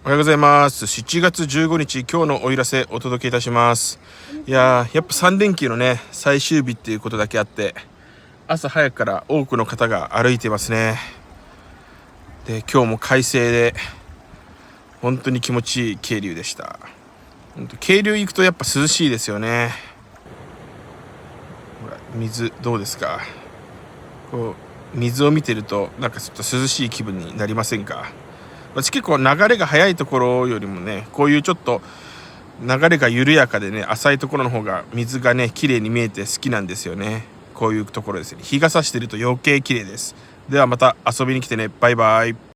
おはようございます。7月15日、今日のお知らせお届けいたします。やっぱ3連休のね、最終日っていうことだけあって、朝早くから多くの方が歩いてますね。で、今日も快晴で、本当に気持ちいい渓流でした。渓流行くとやっぱ涼しいですよね。ほら、水どうですか？こう水を見てるとなんかちょっと涼しい気分になりませんか？私結構流れが速いところよりもね、こういうちょっと流れが緩やかでね、浅いところの方が水がね綺麗に見えて好きなんですよね。こういうところですね。日が差してると余計綺麗です。ではまた遊びに来てね。バイバイ。